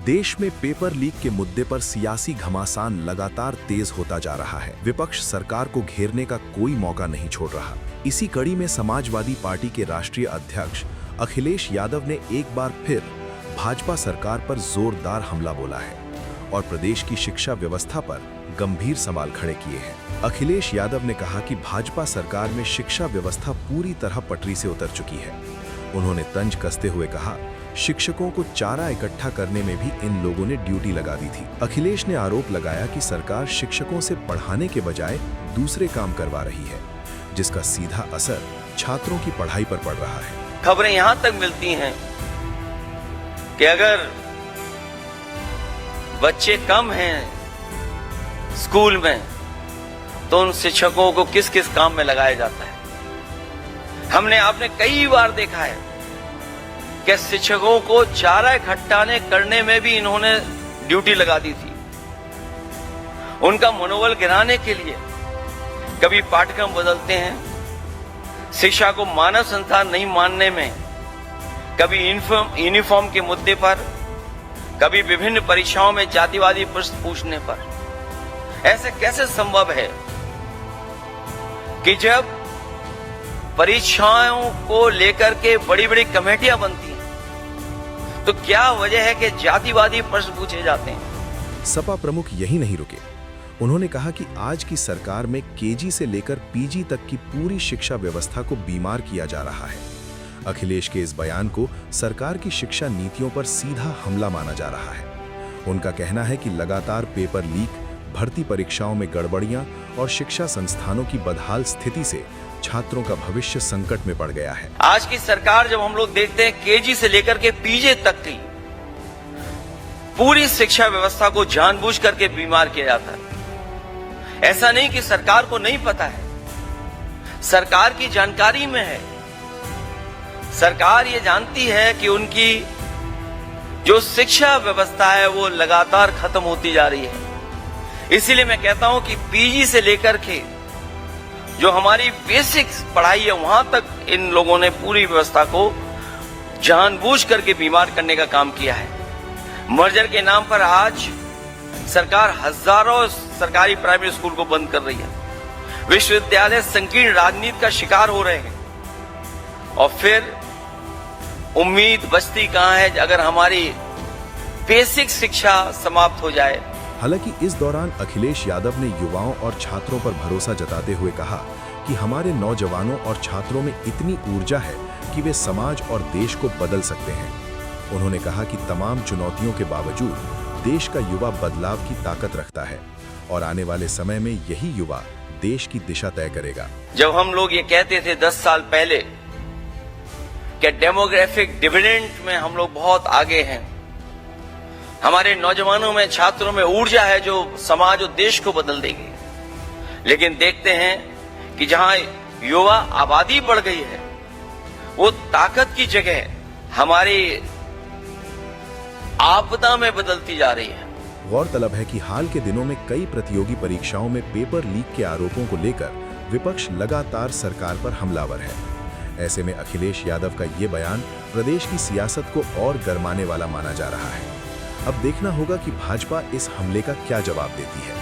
देश में paper leak के मुद्दे पर सियासी घमासान लगातार तेज होता जा रहा है। विपक्ष सरकार को घेरने का कोई मौका नहीं छोड़ रहा। इसी कड़ी में समाजवादी पार्टी के राष्ट्रीय अध्यक्ष अखिलेश यादव ने एक बार फिर भाजपा सरकार पर जोरदार हमला बोला है और प्रदेश की शिक्षा व्यवस्था पर गंभीर सवाल खड़े किए हैं। अखिलेश यादव ने कहा कि भाजपा सरकार में शिक्षा व्यवस्था पूरी तरह पटरी से उतर चुकी है। उन्होंने तंज कसते हुए कहा, शिक्षकों को चारा इकट्ठा करने में भी इन लोगों ने ड्यूटी लगा दी थी। अखिलेश ने आरोप लगाया कि सरकार शिक्षकों से पढ़ाने के बजाय दूसरे काम करवा रही है, जिसका सीधा असर छात्रों की पढ़ाई पर पड़ रहा है। खबरें यहां तक मिलती हैं कि अगर बच्चे कम हैं स्कूल में तो उन शिक्षकों को किस किस काम में लगाया जाता है। आपने कई बार देखा है कि शिक्षकों को चारा इकट्ठा करने में भी इन्होंने ड्यूटी लगा दी थी। उनका मनोबल गिराने के लिए कभी पाठ्यक्रम बदलते हैं, शिक्षा को मानव संसाधन नहीं मानने में, कभी यूनिफॉर्म के मुद्दे पर, कभी विभिन्न परीक्षाओं में जातिवादी प्रश्न पूछने पर। ऐसे कैसे संभव है कि जब परीक्षाओं को लेकर के बड़ी बड़ी कमेटियां बनती हैं तो क्या वजह है कि जातिवादी प्रश्न पूछे जाते हैं। सपा प्रमुख यही नहीं रुके। उन्होंने कहा कि आज की सरकार में केजी से लेकर पीजी तक की पूरी शिक्षा व्यवस्था को बीमार किया जा रहा है। अखिलेश के इस बयान को सरकार की शिक्षा नीतियों पर सीधा हमला माना जा रहा है। उनका कहना है कि लगातार पेपर लीक, भर्ती परीक्षाओं में गड़बड़ियां और शिक्षा संस्थानों की बदहाल स्थिति से छात्रों का भविष्य संकट में पड़ गया है। आज की सरकार जब हम लोग देखते हैं केजी से लेकर के पीजी तक की पूरी शिक्षा व्यवस्था को जानबूझ करके बीमार किया जाता है। ऐसा नहीं कि सरकार को नहीं पता है, सरकार की जानकारी में है। सरकार ये जानती है कि उनकी जो शिक्षा व्यवस्था है वो लगातार खत्म होती जा रही है। इसीलिए मैं कहता हूं कि पीजी से लेकर के जो हमारी बेसिक पढ़ाई है वहां तक इन लोगों ने पूरी व्यवस्था को जानबूझ करके बीमार करने का काम किया है। मर्जर के नाम पर आज सरकार हजारों सरकारी प्राइमरी स्कूल को बंद कर रही है। विश्वविद्यालय संकीर्ण राजनीति का शिकार हो रहे हैं और फिर उम्मीद बचती कहां है अगर हमारी बेसिक शिक्षा समाप्त हो जाए। हालांकि इस दौरान अखिलेश यादव ने युवाओं और छात्रों पर भरोसा जताते हुए कहा कि हमारे नौजवानों और छात्रों में इतनी ऊर्जा है कि वे समाज और देश को बदल सकते हैं। उन्होंने कहा कि तमाम चुनौतियों के बावजूद देश का युवा बदलाव की ताकत रखता है और आने वाले समय में यही युवा देश की दिशा तय करेगा। जब हम लोग ये कहते थे 10 साल पहले कि डेमोग्राफिक डिविडेंड में हम लोग बहुत आगे हैं, हमारे नौजवानों में, छात्रों में ऊर्जा है जो समाज और देश को बदल देगी, लेकिन देखते हैं कि जहां युवा आबादी बढ़ गई है वो ताकत की जगह हमारी आपदा में बदलती जा रही है। गौरतलब है कि हाल के दिनों में कई प्रतियोगी परीक्षाओं में पेपर लीक के आरोपों को लेकर विपक्ष लगातार सरकार पर हमलावर है। ऐसे में अखिलेश यादव का ये बयान प्रदेश की सियासत को और गरमाने वाला माना जा रहा है। अब देखना होगा कि भाजपा इस हमले का क्या जवाब देती है।